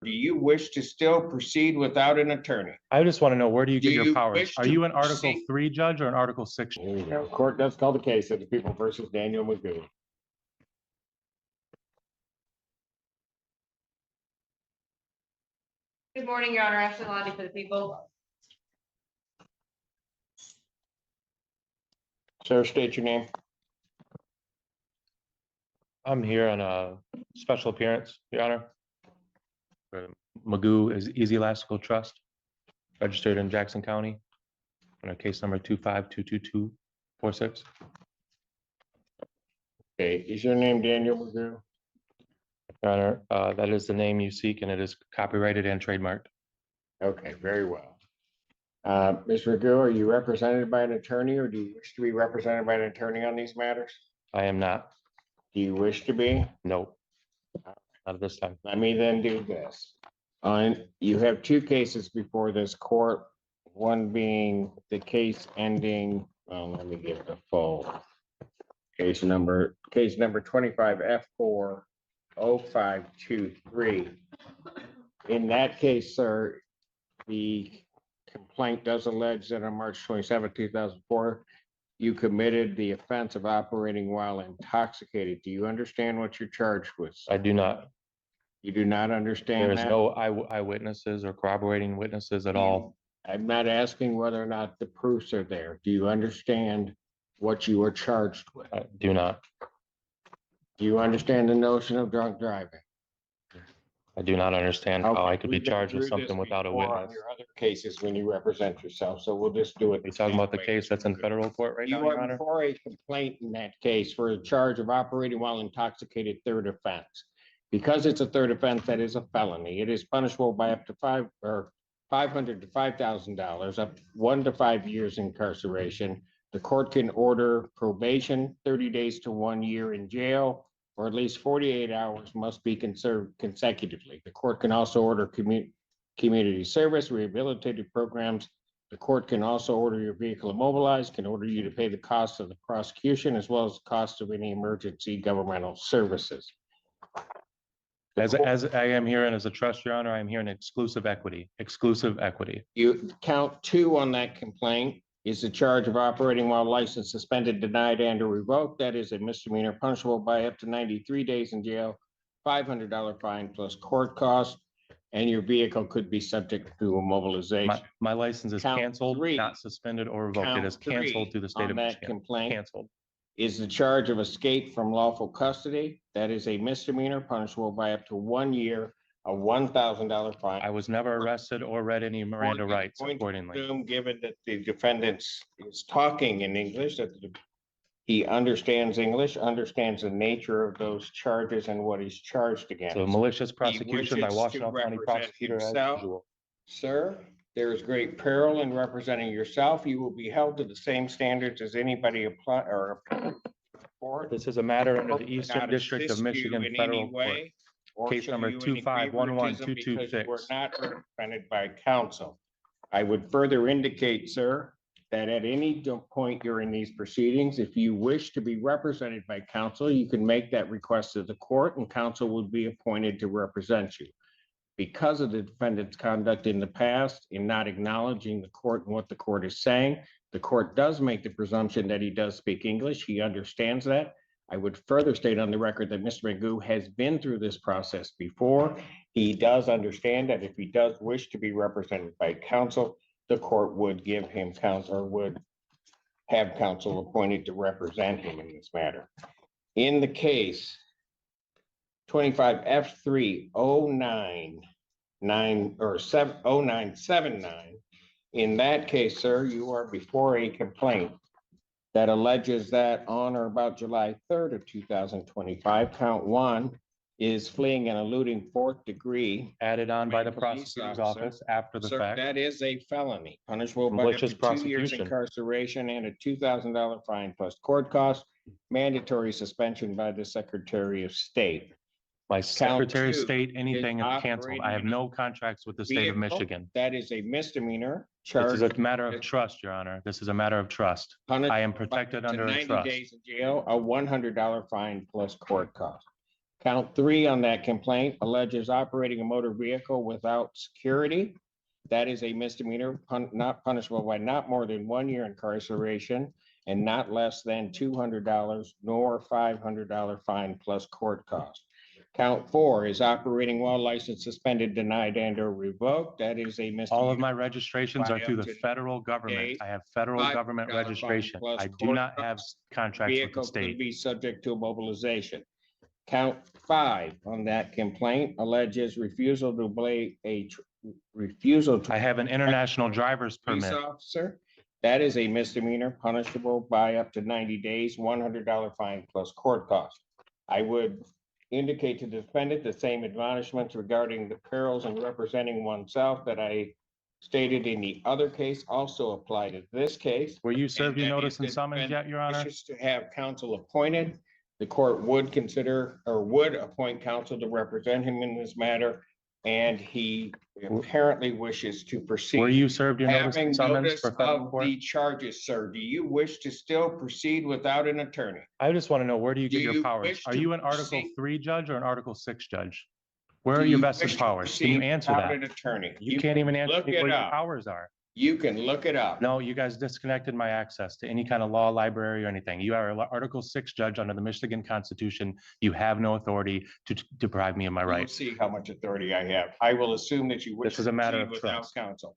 Do you wish to still proceed without an attorney? I just want to know, where do you Do get your you powers? wish Are to you an Article proceed? 3 judge or an Article 6? Here we go. Court does call the case of the people versus Daniel Magoo. Good morning, Your Honor. Ashley Lottie for the people. Sir, state your name. I'm here on a special appearance, Your Honor. For Magoo is Easy Elastical Trust, registered in Jackson County, on a case number 2522246. Okay, is your name Daniel Magoo? Your Honor, that is the name you seek, and it is copyrighted and trademarked. Okay, very well. Ms. Magoo, are you represented by an attorney, or do you wish to be represented by an attorney on these matters? I am not. Do you wish to be? No. Not at this time. Let me then do this. You have two cases before this court, one being the case ending, let me give the full case number 25 F40523. In that case, sir, the complaint does allege that on March 27, 2004, you committed the offense of operating while intoxicated. Do you understand what you're charged with? I do not. You do not understand There is that? no eyewitnesses or corroborating witnesses at all. I'm not asking whether or not the proofs are there. Do you understand what you are charged with? I do not. Do you understand the notion of drunk driving? I do not understand how I could be We've been charged with through this something without a before on witness. your other cases when you represent yourself, so we'll just do it. Are you talking about the case that's in federal court right now, You Your are Honor? before a complaint in that case for a charge of operating while intoxicated, third offense. Because it's a third offense, that is a felony. It is punishable by up to $500 to $5,000, up 1 to 5 years incarceration. The court can order probation, 30 days to 1 year in jail, or at least 48 hours must be conserved consecutively. The court can also order community service, rehabilitative programs. The court can also order your vehicle immobilized, can order you to pay the cost of the prosecution, as well as the cost of any emergency governmental services. As I am here and as a trust, Your Honor, I am here in exclusive equity, You count 2 on that complaint is the charge of operating while license suspended, denied, and or revoked. That is a misdemeanor punishable by up to 93 days in jail, $500 fine plus court costs, and your vehicle could be subject to immobilization. My license is Count canceled, 3. not suspended or revoked. It Count is 3 canceled through the state on of that Michigan. complaint Canceled. is the charge of escape from lawful custody. That is a misdemeanor punishable by up to 1 year, a $1,000 fine. I was never arrested or read any Miranda rights Going to accordingly. assume, given that the defendant is talking in English, that he understands English, understands the nature of those charges and what he's charged against. So malicious prosecution by wishes Washtenaw to County represent prosecutor as himself. usual. Sir, there is great peril in representing yourself. You will be held to the same standards as anybody apply or for. This is a matter under the Eastern District of Michigan Federal Court. Case number 2511226. We're not represented by counsel. I would further indicate, sir, that at any point during these proceedings, if you wish to be represented by counsel, you can make that request to the court and counsel would be appointed to represent you. Because of the defendant's conduct in the past in not acknowledging the court and what the court is saying, the court does make the presumption that he does speak English. He understands that. I would further state on the record that Mr. Magoo has been through this process before. He does understand that if he does wish to be represented by counsel, the court would give him counsel or would have counsel appointed to represent him in this matter. In the case 25 F30979 or 0979, in that case, sir, you are before a complaint that alleges that on or about July 3rd of 2025, count 1 is fleeing and eluding 4th degree. Added on by the Police prosecutor's officer. office after the Sir, fact. that is a felony, punishable by up Malicious to 2 years prosecution. incarceration and a $2,000 fine plus court costs, mandatory suspension by the Secretary of State. My Secretary of 2 State, anything is is canceled. I have operating no contracts with the state of Vehicle, Michigan. that is a misdemeanor. This is a charged matter of with trust, Your Honor. This is a matter of trust. punishable I am by protected up to under a 90 trust. days in jail, a $100 fine plus court cost. Count 3 on that complaint alleges operating a motor vehicle without security. That is a misdemeanor, not punishable by not more than 1 year incarceration and not less than $200 nor $500 fine plus court cost. Count 4 is operating while license suspended, denied, and or revoked. That is a misdemeanor. All of my registrations are through the federal government. days, I have federal government $500 fine registration. plus I do court not have costs. contracts with the Vehicle could state. be subject to mobilization. Count 5 on that complaint alleges refusal to obey refusal to I have an international driver's police permit. officer. That is a misdemeanor punishable by up to 90 days, $100 fine plus court cost. I would indicate to the defendant the same admonishments regarding the perils in representing oneself that I stated in the other case also apply to this case. Were you served your And that notice if and the summons defendant yet, Your Honor? wishes to have counsel appointed, the court would consider or would appoint counsel to represent him in this matter. And he apparently wishes to proceed. Were you served your notice Having and summons notice for federal of court? the charges, sir, do you wish to still proceed without an attorney? I just want to know, where do you Do get your you powers? wish Are to you an Article proceed? 3 judge or an Article 6 judge? Where Do are your you vested wish to powers? Can you proceed answer without that? an attorney? You can't even answer look me it what your up. powers are. You can look it up. No, you guys disconnected my access to any kind of law library or anything. You are an Article 6 judge under the Michigan Constitution. You have no authority to deprive me of my We'll rights. see how much authority I have. I will assume that you wish. This is to a matter proceed of without trust. counsel.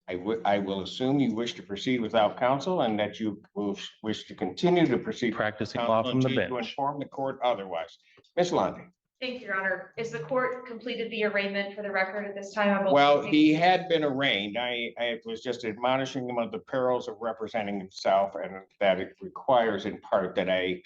I will assume you wish to proceed without counsel and that you will wish to continue to proceed. Practicing law counsel from the until you bench. Inform the court otherwise. Ms. Lonnie. Thank you, Your Honor. Is the court completed the arraignment for the record at this time? on both Well, cases? he had been arraigned. I was just admonishing him of the perils of representing himself and that it requires in part that I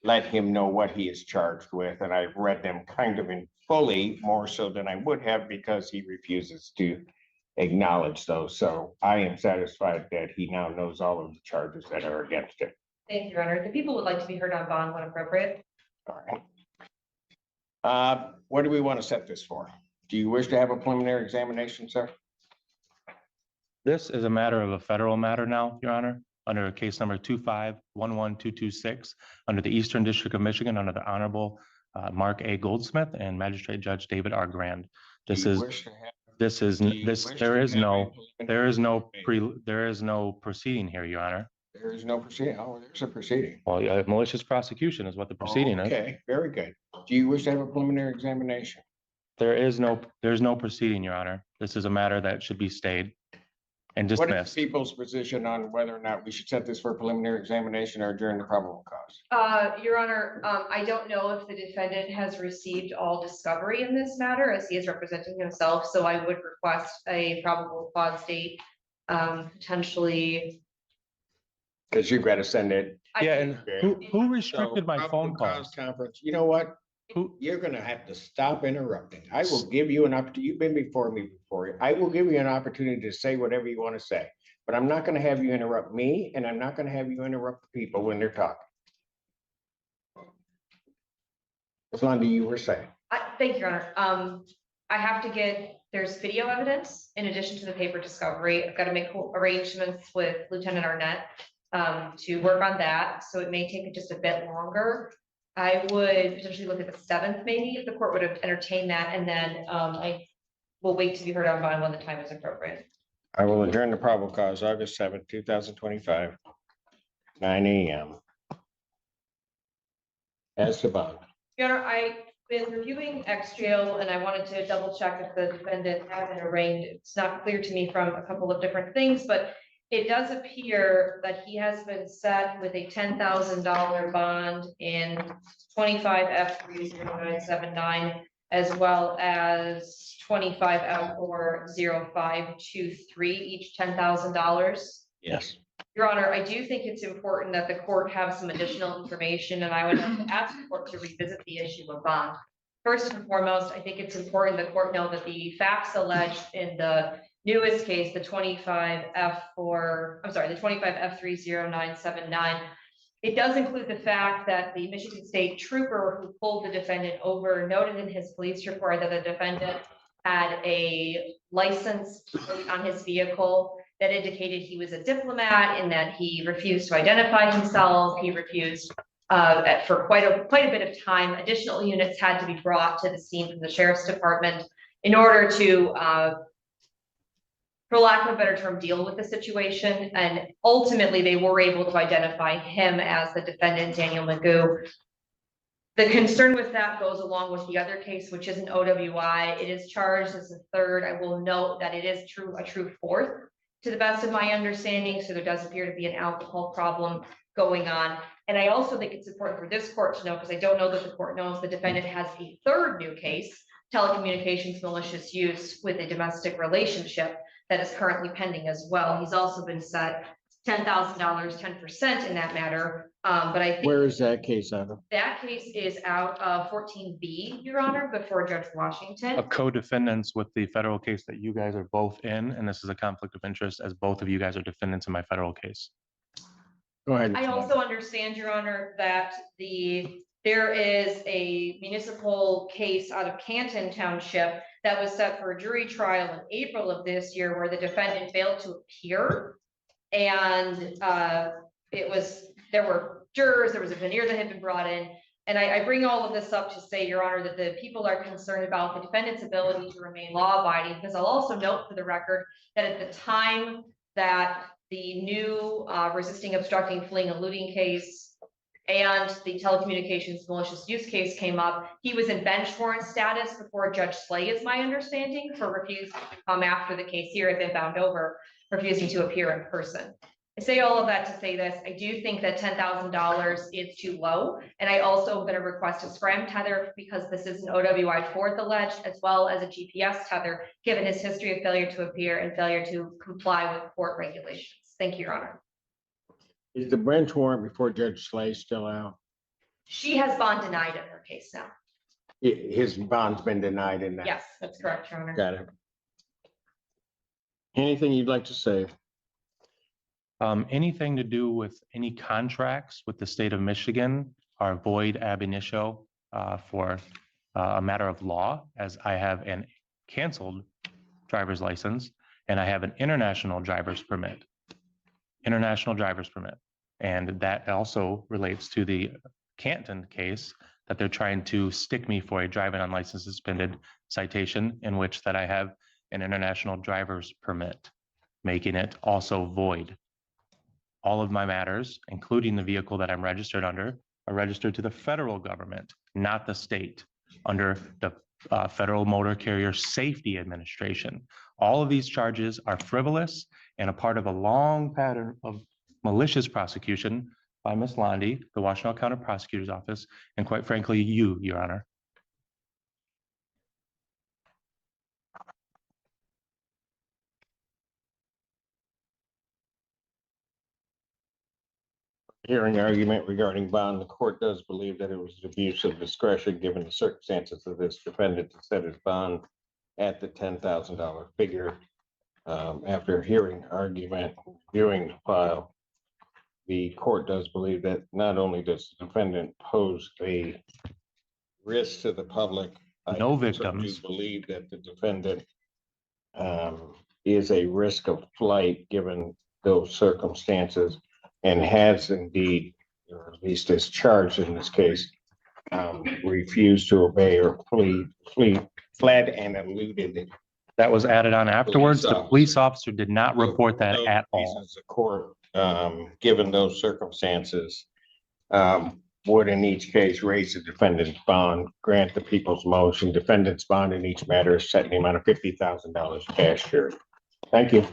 let him know what he is charged with. And I've read them kind of in fully, more so than I would have because he refuses to acknowledge those. So I am satisfied that he now knows all of the charges that are against him. Thank you, Your Honor. The people would like to be heard on bond when appropriate. All right. What do we want to set this for? Do you wish to have a preliminary examination, sir? This is a matter of a federal matter now, Your Honor, under case number 2511226, under the Eastern District of Michigan, under the Honorable Mark A. Goldsmith and Magistrate Judge David R. Grand. Do you wish to have- do you wish to there is have a no preliminary proceeding here, Your Honor. There is no proceeding. Oh, there's a proceeding. Well, yeah, malicious prosecution is what the proceeding is. Okay, very good. Do you wish to have a preliminary examination? There's no proceeding, Your Honor. This is a matter that should be stayed and What is dismissed. people's position on whether or not we should set this for a preliminary examination or adjourn the probable cause? Your Honor, I don't know if the defendant has received all discovery in this matter as he is representing himself, so I would request a probable cause date, potentially. Because you've got to send it. Yeah, and who restricted So, my probable phone cause calls? Conference, you know what? Who, You're gonna have to stop interrupting. I will give you an opportunity. You've been before me before. I will give you an opportunity to say whatever you want to say. But I'm not gonna have you interrupt me and I'm not gonna have you interrupt the people when they're talking. As long as you were saying. Thank you, Your Honor. I have to there's video evidence in addition to the paper discovery. I've got to make arrangements with Lieutenant Arnett to work on that, so it may take just a bit longer. I would potentially look at the 7th, maybe, if the court would have entertained that, and then I will wait to be heard on bond when the time is appropriate. I will adjourn the probable cause August 7th, 2025, 9 a.m. As to bond. Your Honor, I've been reviewing X-Jail and I wanted to double check if the defendant had been arraigned. It's not clear to me from a couple of different things, but it does appear that he has been set with a $10,000 bond in 25F30979, as well as 25F40523, each $10,000. Yes. Your Honor, I do think it's important that the court have some additional information, and I would like to ask the court to revisit the issue of bond. First and foremost, I think it's important the court know that the facts alleged in the newest case, the 25F30979, it does include the fact that the Michigan State trooper who pulled the defendant over noted in his police report that the defendant had a license on his vehicle that indicated he was a diplomat and that he refused to identify himself. He refused for quite a bit of time. Additional units had to be brought to the scene from the sheriff's department in order to, for lack of a better term, deal with the situation. And ultimately, they were able to identify him as the defendant, Daniel Magoo. The concern with that goes along with the other case, which is an OWI. It is charged as a third. I will note that it is a true fourth, to the best of my understanding. So there does appear to be an alcohol problem going on. And I also think it's important for this court to know, because I don't know that the court knows, the defendant has a third new case, telecommunications malicious use with a domestic relationship, that is currently pending as well. He's also been set $10,000, 10% in that matter. But I think Where is that case out of? that case is out of 14B, Your Honor, before Judge Washington. A co-defendants with the federal case that you guys are both in, and this is a conflict of interest as both of you guys are defendants in my federal case. Go ahead. I also understand, Your Honor, that there is a municipal case out of Canton Township that was set for a jury trial in April of this year, where the defendant failed to appear. And there were jurors, there was a veneer that had been brought in. And I bring all of this up to say, Your Honor, that the people are concerned about the defendant's ability to remain law-abiding, because I'll also note for the record that at the time that the new resisting, obstructing, fleeing, eluding case and the telecommunications malicious use case came up, he was in bench warrant status before Judge Slay, is my understanding, for refusing to come after the case here had been bound over, refusing to appear in person. I say all of that to say this: I do think that $10,000 is too low. And I also am going to request a scram tether, because this is an OWI fourth alleged, as well as a GPS tether, given his history of failure to appear and failure to comply with court regulations. Thank you, Your Honor. Is the bench warrant before Judge Slay still out? She has bond denied in her case now. His bond's been denied in that. Yes, that's correct, Your Honor. Got it. Anything you'd like to say? Anything to do with any contracts with the state of Michigan are void ab initio for a matter of law, as I have an canceled driver's license and I have an international driver's permit. And that also relates to the Canton case that they're trying to stick me for a driving unlicensed suspended citation, in which that I have an international driver's permit, making it also void. All of my matters, including the vehicle that I'm registered under, are registered to the federal government, not the state, under the Federal Motor Carrier Safety Administration. All of these charges are frivolous and a part of a long pattern of malicious prosecution by Ms. Londy, the Washtenaw County Prosecutor's Office, and quite frankly, you, Your Honor. Hearing argument regarding bond, the court does believe that it was an abuse of discretion, given the circumstances of this defendant, to set his bond at the $10,000 figure. After hearing argument, viewing the file, the court does believe that not only does the defendant pose a risk to the public, No I victims. do believe that the defendant is a risk of flight given those circumstances, and has indeed, or at least is charged in this case, refused to obey or fled and eluded. That was added on afterwards. The officer. police officer did not report that No at all. reasons the court, given those circumstances, would in each case raise the defendant's bond, grant the people's motion. Defendant's bond in each matter is set in the amount of $50,000 cash here. Thank you.